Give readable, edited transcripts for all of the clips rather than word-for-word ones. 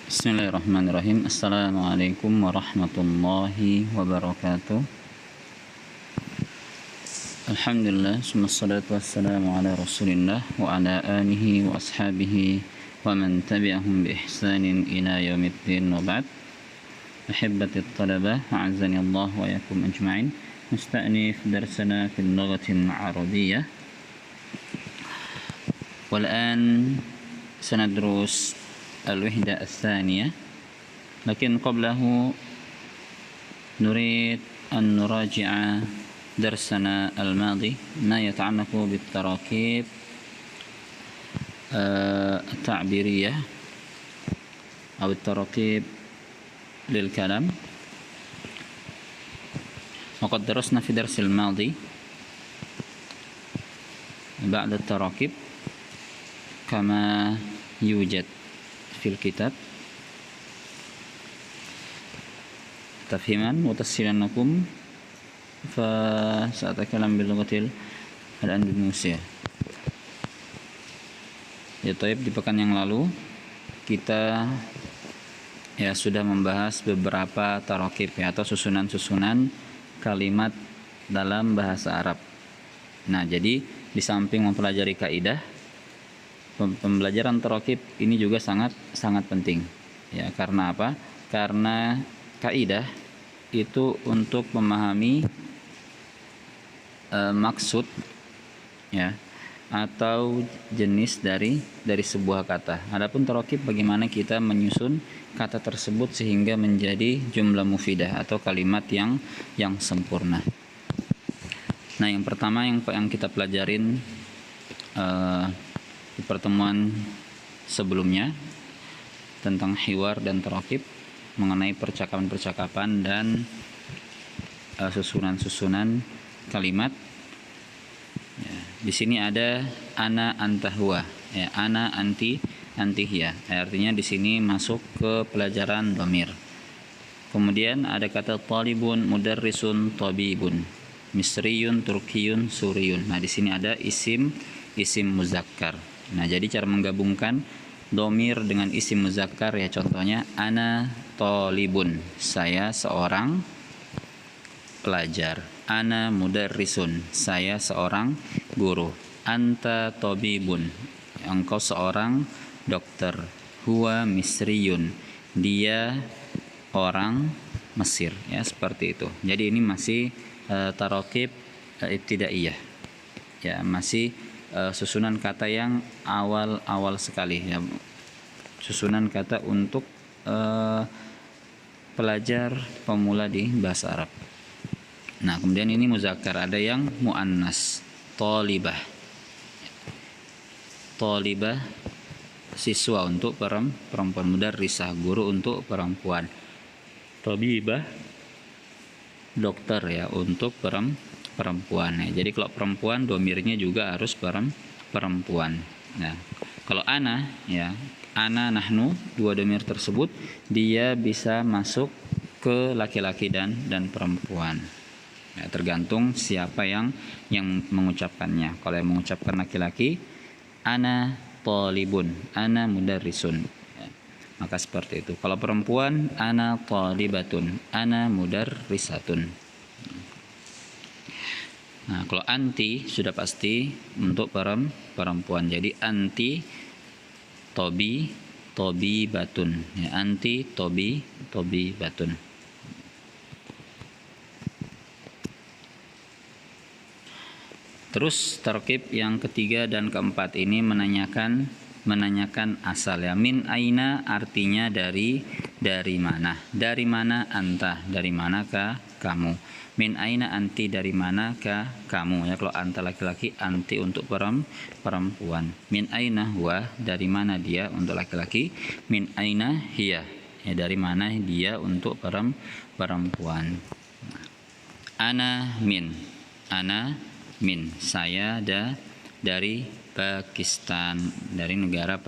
Bismillahirrahmanirrahim. Assalamualaikum warahmatullahi wabarakatuh. Alhamdulillah, wassalatu wassalamu ala rasulillah wa ala alihi wa ashabihi wa man tabi'ahum bi ihsanin ila yaumiddin wa ba'd. Ahibbati at-talabah, a'azzani Allah wa yakum ajma'in. Nasta'nif darsana fil lughati al-arabiyyah. والآن سندرس الوحدة الثانية، لكن قبله نريد أن نراجع درسنا الماضي ما يتعلق بالتراكيب التعبيرية أو التراكيب للكلام. وقد درسنا في درس الماضي بعد التراكيب كما يوجد في الكتاب تفهيما وتسهيلا لكم، فسأتكلم باللغة الأندونيسية. Ya, taib, di pekan yang lalu kita sudah membahas beberapa tarakib atau susunan-susunan kalimat dalam bahasa Arab. Nah, jadi di samping mempelajari kaidah, pembelajaran tarakib ini juga sangat penting. Ya, karena apa? Karena kaidah itu untuk memahami maksud atau jenis dari sebuah kata. Adapun tarakib bagaimana kita menyusun kata tersebut sehingga menjadi jumlah mufidah atau kalimat yang sempurna. Nah, yang pertama yang kita pelajarin di pertemuan sebelumnya tentang hiwar dan tarakib mengenai percakapan-percakapan dan susunan-susunan kalimat. Ya, di sini ada ana anta huwa, ana anti hiya. Artinya di sini masuk ke pelajaran dhamir. Kemudian ada kata talibun, mudarrisun, tabibun, misriyun, turkiyun, suriyun. Nah, di sini ada isim muzakkar. Nah, jadi cara menggabungkan dhamir dengan isim muzakkar, ya contohnya ana talibun, saya seorang pelajar. Ana mudarrisun, saya seorang guru. Anta tabibun, engkau seorang dokter. Huwa misriyun, dia orang Mesir. Ya, seperti itu. Jadi ini masih tarakib ibtidaiyah. Ya, masih susunan kata yang awal sekali, ya, susunan kata untuk pelajar pemula di bahasa Arab. Nah, kemudian ini muzakkar, ada yang muannas, talibah siswa untuk perempuan, mudarrisah guru untuk perempuan, tabibah dokter ya untuk perempuan. Ya, jadi kalau perempuan dhamirnya juga harus perempuan. Nah, kalau ana nahnu, dua dhamir tersebut dia bisa masuk ke laki-laki dan perempuan. Ya, tergantung siapa yang mengucapkannya. Kalau yang mengucapkan laki-laki, ana talibun, ana mudarrisun. Ya, maka seperti itu. Kalau perempuan, ana talibatun, ana mudarrisatun. Nah, kalau anti sudah pasti untuk perempuan. Jadi anti tobibatun. Ya, anti tobibatun. Terus tarkib yang ketiga dan keempat ini menanyakan asal, ya. Min aina artinya dari mana. Dari mana anta, dari manakah kamu. Min aina anti, dari manakah kamu. Ya, kalau anta laki-laki, anti untuk perempuan. Min aina huwa, dari mana dia untuk laki-laki. Min aina hiya, ya, dari mana dia untuk perempuan. Ana min, saya dari Pakistan, dari negara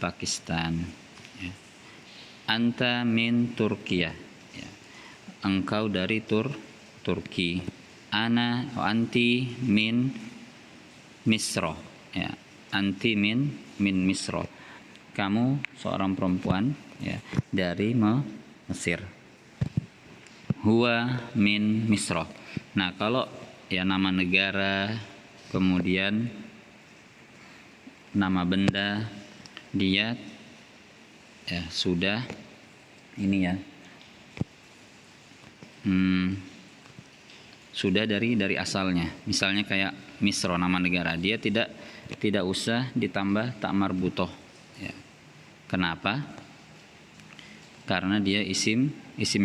Pakistan. Ya. Anta min Turkiya, ya, engkau dari Turki. Anti min Misro, ya, anti min Misro, kamu seorang perempuan ya, dari Mesir. Huwa min Misra. Nah, kalau ya nama negara, kemudian nama benda, dia ya sudah ini ya, sudah dari asalnya. Misalnya kayak Misra, nama negara, dia tidak usah ditambah tak marbutoh ya. Kenapa? Karena dia isim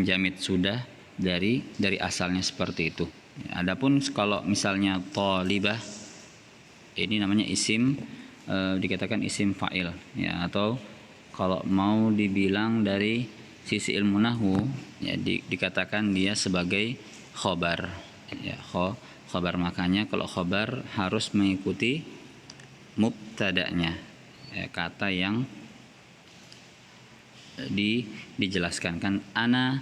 jamid, sudah dari asalnya seperti itu. Ya, adapun kalau misalnya thalibah, ini namanya isim dikatakan isim fa'il ya, atau kalau mau dibilang dari sisi ilmu nahwu ya dikatakan dia sebagai khobar ya, khobar. Makanya kalau khobar harus mengikuti mubtada'nya ya, kata yang dijelaskan. Kan ana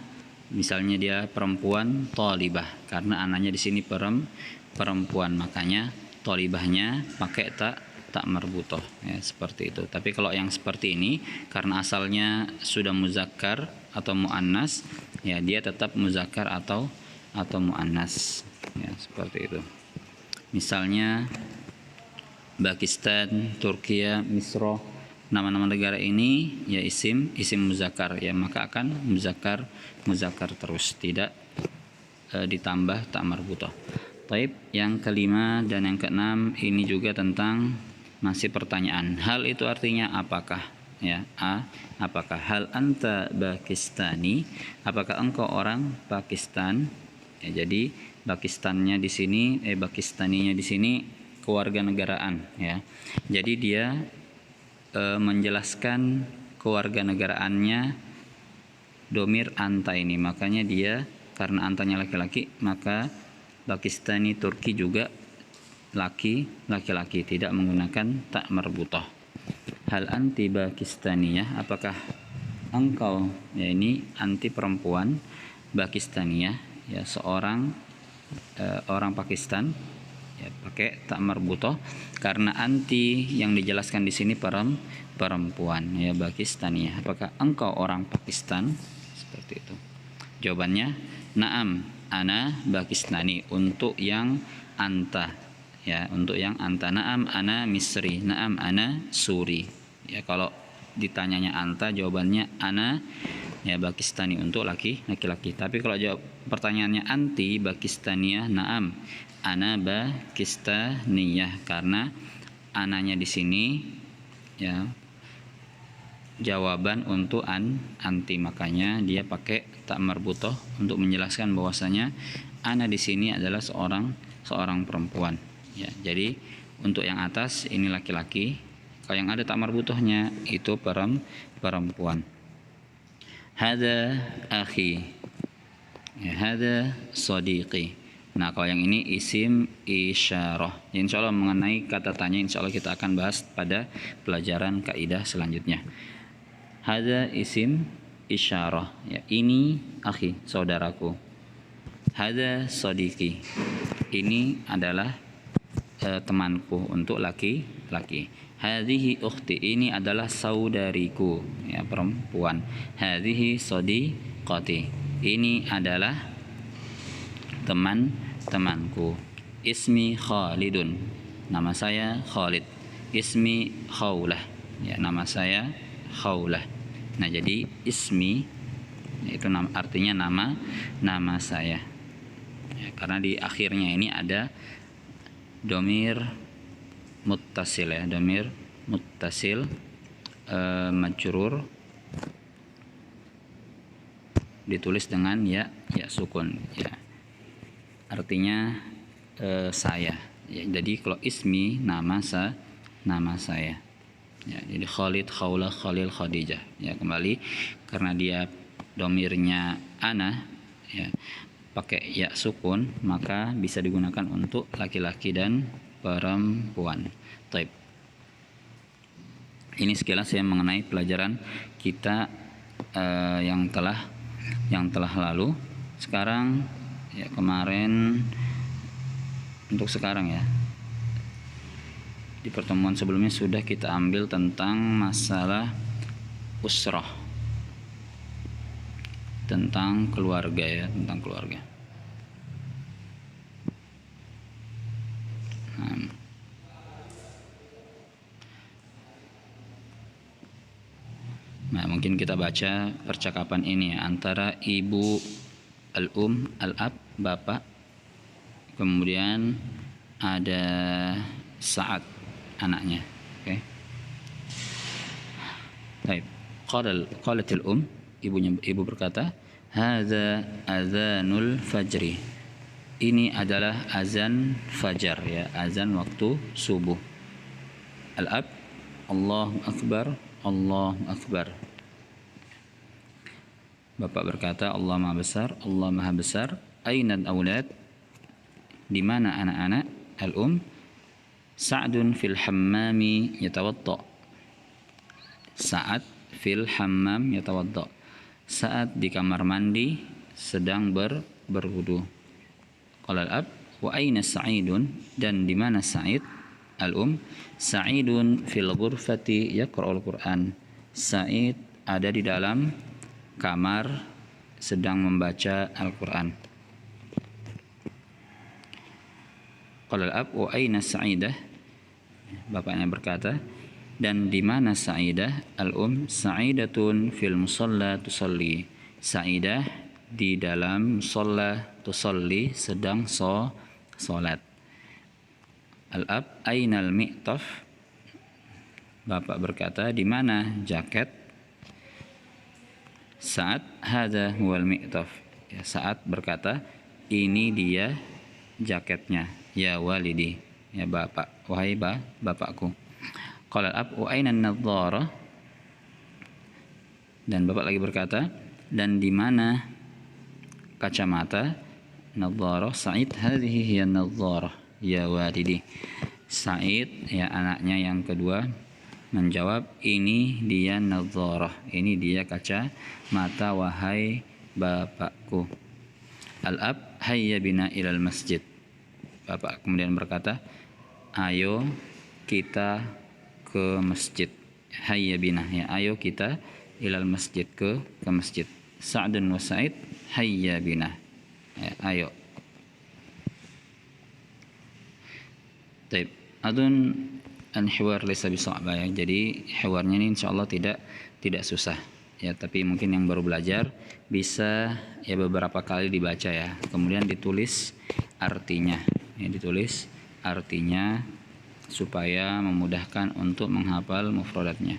misalnya dia perempuan, thalibah, karena ananya di sini perempuan, makanya thalibahnya pakai tak marbutoh ya, seperti itu. Tapi kalau yang seperti ini karena asalnya sudah muzakkar atau muannas ya, dia tetap muzakkar atau muannas ya, seperti itu. Misalnya Pakistan, Turkiya, Misra, nama-nama negara ini ya isim muzakkar ya, maka akan muzakkar terus, tidak ditambah tak marbutoh. Taib, yang kelima dan yang keenam ini juga tentang masih pertanyaan. Hal itu artinya apakah ya? Apakah hal anta Pakistani? Apakah engkau orang Pakistan? Ya, jadi Pakistannya di sini Pakistaninya di sini kewarganegaraan ya. Jadi dia menjelaskan kewarganegaraannya domir anta ini, makanya dia karena antanya laki-laki, maka Pakistani Turki juga laki-laki, tidak menggunakan tak marbutoh. Hal anti Pakistaniyah, apakah engkau, ya ini anti perempuan Pakistaniyah ya, seorang orang Pakistan ya, pakai tak marbutoh karena anti yang dijelaskan di sini perempuan ya, Pakistaniyah. Apakah engkau orang Pakistan? Seperti itu. Jawabannya na'am ana Pakistani, untuk yang anta ya, untuk yang anta. Na'am ana Misri, na'am ana Suri ya. Kalau ditanyanya anta, jawabannya ana ya Pakistani, untuk laki-laki. Tapi kalau jawab pertanyaannya anti Pakistaniyah, na'am ana Pakistaniyah, karena ananya di sini ya jawaban untuk anti, makanya dia pakai tak marbutoh untuk menjelaskan bahwasanya ana di sini adalah seorang perempuan ya. Jadi untuk yang atas ini laki-laki, kalau yang ada tak marbutohnya itu perempuan. Hada akhi ya, hada sadiqi. Nah, kalau yang ini isim isyarah. Insya Allah mengenai kata tanya, insya Allah kita akan bahas pada pelajaran kaidah selanjutnya. Hada isim isyarah ya, ini akhi, saudaraku. Hada sadiqi, ini adalah temanku, untuk laki-laki. Hadhihi ukhti, ini adalah saudariku ya, perempuan. Hadhihi sadiqati, ini adalah temanku. Ismi Khalidun, nama saya Khalid. Ismi Khaulah ya, nama saya Khaulah. Nah, jadi ismi itu artinya nama saya ya, karena di akhirnya ini ada domir muttasil ya, domir muttasil majrur, ditulis dengan ya sukun ya, artinya saya ya. Jadi kalau ismi nama saya ya, jadi Khalid, Khaulah, Khalil, Khadijah ya. Kembali karena dia domirnya ana ya, pakai ya sukun, maka bisa digunakan untuk laki-laki dan perempuan. Taib. Ini sekilas ya mengenai pelajaran kita yang telah lalu. Sekarang ya, kemarin untuk sekarang ya, di pertemuan sebelumnya sudah kita ambil tentang masalah usrah tentang keluarga ya, tentang keluarga. Nah, mungkin kita baca percakapan ini ya, antara ibu al-ab, bapak, kemudian ada Sa'ad, anaknya. Oke. Baik. Qalatil ibu berkata, "Hadza adzanul fajri." Ini adalah azan fajar ya, azan waktu subuh. Al-ab, Allahu akbar, Allahu akbar. Bapak berkata, Allah Maha Besar, Allah Maha Besar. Ainal aulad? Di mana anak-anak? Al-um, Sa'dun fil hammami yatawadda. Sa'ad fil hammam yatawadda. Saat di kamar mandi sedang berwudu. Qala al-ab, wa aina Sa'idun? Dan di mana Sa'id? Al-um, Sa'idun fil ghurfati yaqra'ul Qur'an. Sa'id ada di dalam kamar sedang membaca Al-Qur'an. Qala al-ab, wa aina Sa'idah? Bapaknya berkata, dan di mana Sa'idah? Al-um, Sa'idatun fil musalla tusalli. Sa'idah di dalam musalla tusalli, sedang salat. Al-ab, ainal mi'taf? Bapak berkata, di mana jaket? Sa'ad, hadza huwal mi'taf. Ya, Sa'ad berkata, ini dia jaketnya. Ya walidi, ya bapak, wahai bapakku. Qala al-ab, wa aina an-nadhara? Dan bapak lagi berkata, dan di mana kacamata? Nadhara, Sa'id, hadhihi hiya an-nadhara. Ya walidi. Sa'id, ya anaknya yang kedua, menjawab, ini dia nadharah, ini dia kaca mata, wahai bapakku. Al-ab, hayya bina ilal masjid. Bapak kemudian berkata, ayo kita ke masjid. Hayya bina, ya ayo kita ilal masjid, ke masjid. Sa'dun wa Sa'id, hayya bina, ya, ayo. Taib. Adun an-hiwar laysa bisa'ba ya. Jadi hiwarnya ini insyaallah tidak susah ya, tapi mungkin yang baru belajar bisa ya beberapa kali dibaca ya. Kemudian ditulis artinya. Ya, ditulis artinya supaya memudahkan untuk menghafal mufradatnya.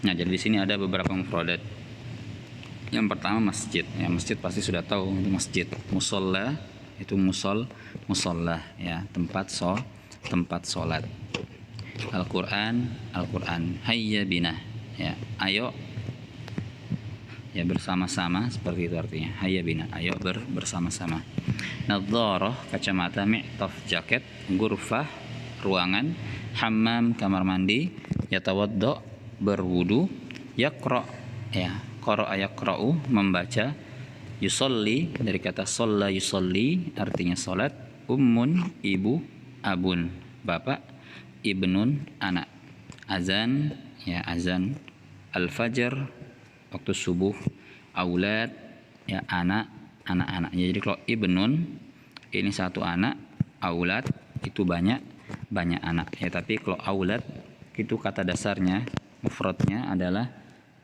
Nah, jadi di sini ada beberapa mufradat. Yang pertama masjid, ya masjid pasti sudah tahu itu masjid. Musolla itu musolla ya, tempat solat. Al-Quran, hayya bina, ya ayo ya bersama-sama, seperti itu artinya. Hayya bina, ayo bersama-sama. Nadharah, kacamata. Mi'taf, jaket. Ghurfah, ruangan. Hammam, kamar mandi. Yatawadda, berwudu. Yaqra, ya qara'a yaqra'u, membaca. Yusolli, dari kata sholla yusolli, artinya salat. Ummun, ibu. Abun, bapak. Ibnun, anak. Azan, ya azan. Al-fajr, waktu subuh. Aulad, ya anak-anak. Jadi kalau ibnun ini satu anak, aulad itu banyak anak ya. Tapi kalau aulad itu kata dasarnya, mufradnya adalah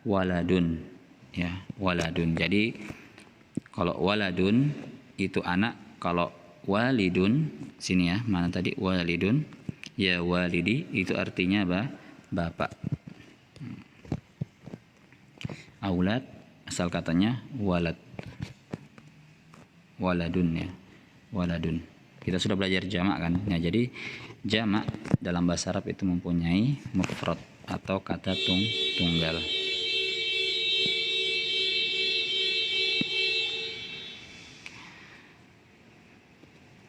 waladun ya, waladun. Jadi kalau waladun itu anak, kalau walidun sini ya, mana tadi walidun, ya walidi itu artinya bapak. Aulad asal katanya walad, waladun ya, waladun. Kita sudah belajar jamak kan ya. Jadi jamak dalam bahasa Arab itu mempunyai mufrad atau kata tunggal.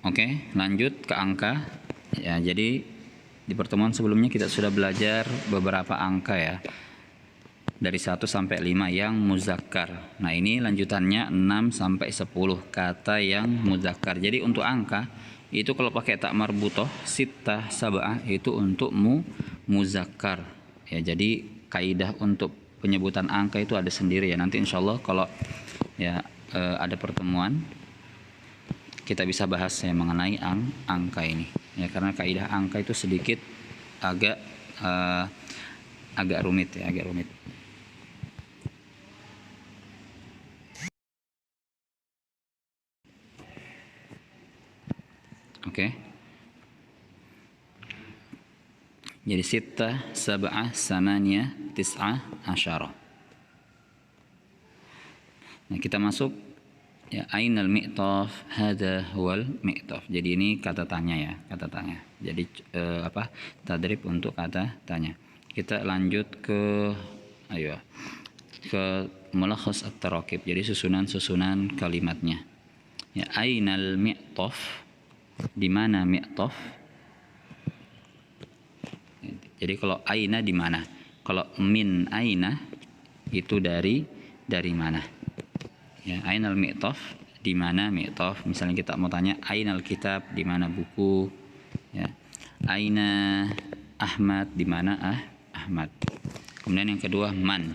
Oke, lanjut ke angka ya. Jadi di pertemuan sebelumnya kita sudah belajar beberapa angka ya, dari 1 sampai 5 yang muzakkar. Nah, ini lanjutannya 6 sampai 10 kata yang muzakkar. Jadi untuk angka itu kalau pakai tak marbutah, sittah, sab'ah itu untuk muzakkar. Ya, jadi kaidah untuk penyebutan angka itu ada sendiri ya. Nanti insyaallah kalau ya ada pertemuan kita bisa bahas ya mengenai angka ini. Ya, karena kaidah angka itu sedikit agak rumit ya, agak rumit. Oke. Jadi sittah, sab'ah, samaniyah, tis'ah, asyarah. Nah, kita masuk ya, ainal mi'taf, hadha huwal mi'taf. Jadi ini kata tanya ya, kata tanya. Jadi tadrib untuk kata tanya. Kita lanjut ke mulakhas at-tarakib. Jadi susunan-susunan kalimatnya. Ya, ainal mi'taf, di mana mi'taf? Jadi kalau aina di mana? Kalau min aina itu dari mana? Ya, ainal mi'taf, di mana mi'taf? Misalnya kita mau tanya ainal kitab, di mana buku? Ya. Aina Ahmad, di mana Ahmad? Kemudian yang kedua man,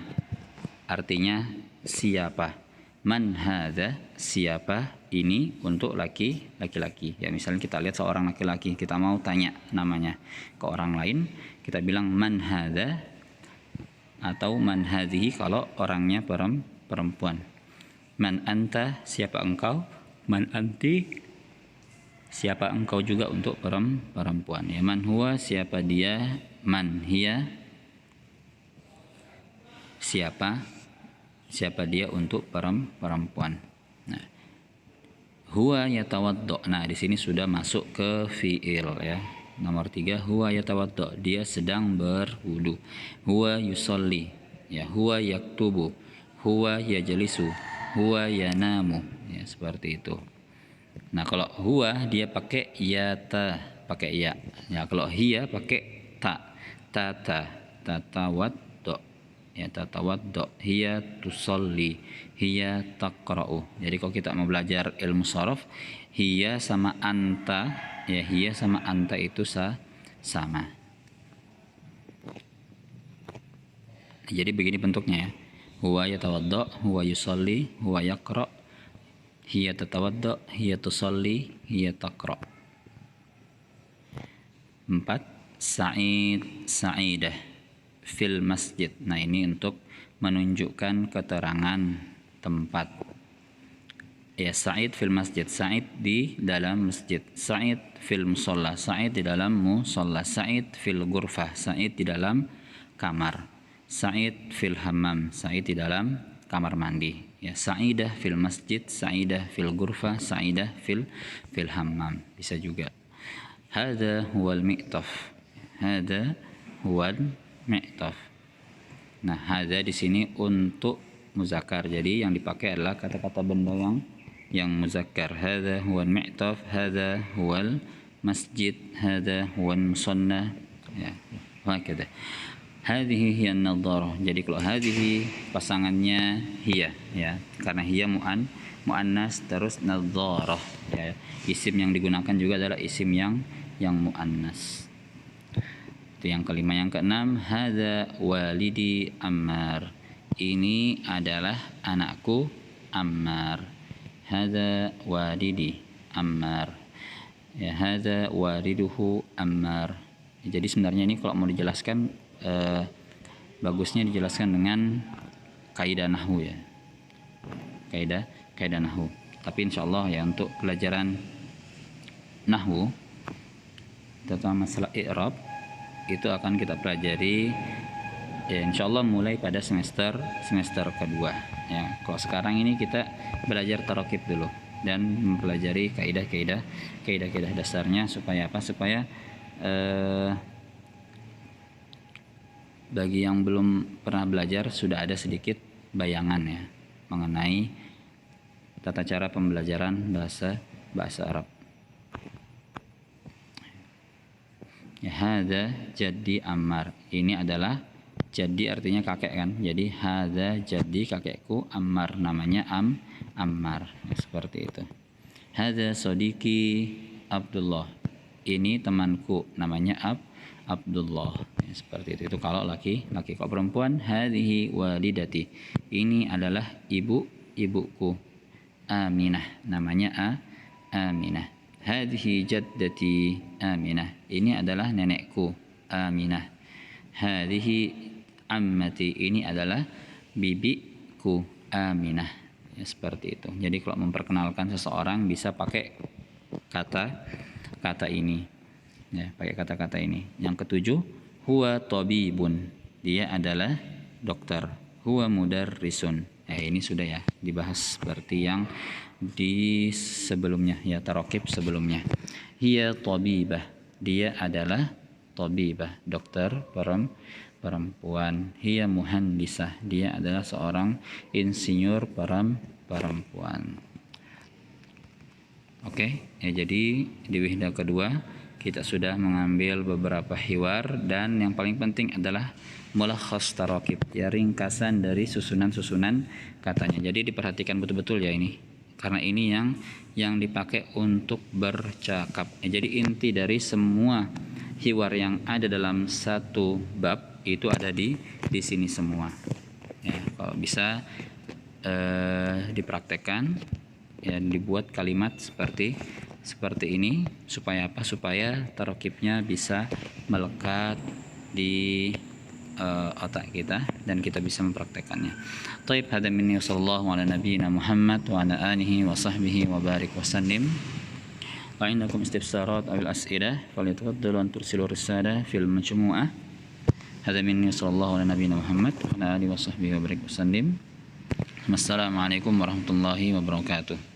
artinya siapa? Man hadza, siapa ini untuk laki-laki. Ya, misalnya kita lihat seorang laki-laki, kita mau tanya namanya ke orang lain, kita bilang man hadza atau man hadhihi kalau orangnya perempuan. Man anta, siapa engkau? Man anti, siapa engkau juga untuk perempuan. Ya, man huwa, siapa dia? Man hiya, siapa dia untuk perempuan. Nah, huwa yatawaddo. Nah, di sini sudah masuk ke fiil ya. Nomor 3, huwa yatawaddo, dia sedang berwudu. Huwa yusolli, ya, huwa yaktubu, huwa yajlisu, huwa yanamu, ya, seperti itu. Nah, kalau huwa dia pakai yata, pakai ya. Ya, kalau hiya pakai ta, tata, tatawad, ya, tatawaddo, hiya tusolli, hiya taqra'u. Jadi kalau kita mau belajar ilmu sharaf, hiya sama anta, ya, hiya sama anta itu sama. Jadi begini bentuknya ya. Huwa yatawaddo, huwa yusolli, huwa yaqra', hiya tatawaddo, hiya tusolli, hiya taqra'. 4. Sa'id, sa'idah fil masjid. Nah, ini untuk menunjukkan keterangan tempat. Ya, Sa'id fil masjid, Sa'id di dalam masjid, Sa'id fil musalla, Sa'id di dalam musalla, Sa'id fil ghurfah, Sa'id di dalam kamar, Sa'id fil hammam, Sa'id di dalam kamar mandi. Ya, Sa'idah fil masjid, Sa'idah fil ghurfah, Sa'idah fil hammam, bisa juga. Hadza huwal mi'taf, hadza huwal mi'taf. Nah, hadza di sini untuk muzakkar. Jadi yang dipakai adalah kata-kata benda yang muzakkar. Hadza huwal mi'taf, hadza huwal masjid, hadza huwal musanna. Ya, hakada. Hadhihi hiya an-nadharah. Jadi kalau hadhihi pasangannya hiya, ya. Karena hiya muannas, terus nadharah, ya. Isim yang digunakan juga adalah isim yang muannas. Itu yang kelima. Yang keenam, hadza walidi Ammar, ini adalah anakku Ammar. Hadza walidi Ammar, ya, hadza waliduhu Ammar. Jadi sebenarnya ini kalau mau dijelaskan bagusnya dijelaskan dengan kaidah nahwu ya. Kaidah nahwu. Tapi insyaallah ya untuk pelajaran nahwu terutama masalah i'rab itu akan kita pelajari ya insyaallah mulai pada semester kedua ya. Kalau sekarang ini kita belajar tarakib dulu dan mempelajari kaidah dasarnya supaya apa? Supaya bagi yang belum pernah belajar sudah ada sedikit bayangan ya mengenai tata cara pembelajaran bahasa Arab. Ya, hadza jaddi Ammar, ini adalah jaddi artinya kakek kan. Jadi hadza jaddi, kakekku, Ammar namanya Ammar, ya, seperti itu. Hadza sodiki Abdullah, ini temanku namanya Abdullah. Ya, seperti itu. Itu kalau laki-laki. Kalau perempuan, hadhihi walidati. Ini adalah ibuku Aminah, namanya Aminah. Hadhihi jaddati Aminah. Ini adalah nenekku Aminah. Hadhihi ammati. Ini adalah bibiku Aminah. Ya, seperti itu. Jadi kalau memperkenalkan seseorang bisa pakai kata ini. Ya, pakai kata-kata ini. Yang ketujuh, huwa tabibun. Dia adalah dokter. Huwa mudarrisun. Ini sudah ya dibahas seperti yang di sebelumnya ya, tarokib sebelumnya. Hiya tabibah. Dia adalah tabibah, dokter perempuan. Hiya muhandisah. Dia adalah seorang insinyur perempuan. Oke, ya, jadi di wihda kedua kita sudah mengambil beberapa hiwar dan yang paling penting adalah mulakhas tarakib, ya, ringkasan dari susunan-susunan katanya. Jadi diperhatikan betul-betul ya ini, karena ini yang dipakai untuk bercakap. Ya, jadi inti dari semua hiwar yang ada dalam satu bab itu ada di sini semua. Ya, kalau bisa dipraktekkan, ya, dibuat kalimat seperti ini supaya apa? Supaya tarakibnya bisa melekat di otak kita dan kita bisa mempraktekannya. Taib, hada minni sallallahu ala nabiyyina Muhammad wa ala alihi wa sahbihi wa barik wa sallim. Wa indakum istifsarat aw al-as'ilah falyatafaddalu an tursilu risalah fil majmu'ah. Hada minni sallallahu ala nabiyyina Muhammad wa ala alihi wa sahbihi wa barik wa sallim. Wassalamualaikum warahmatullahi wabarakatuh.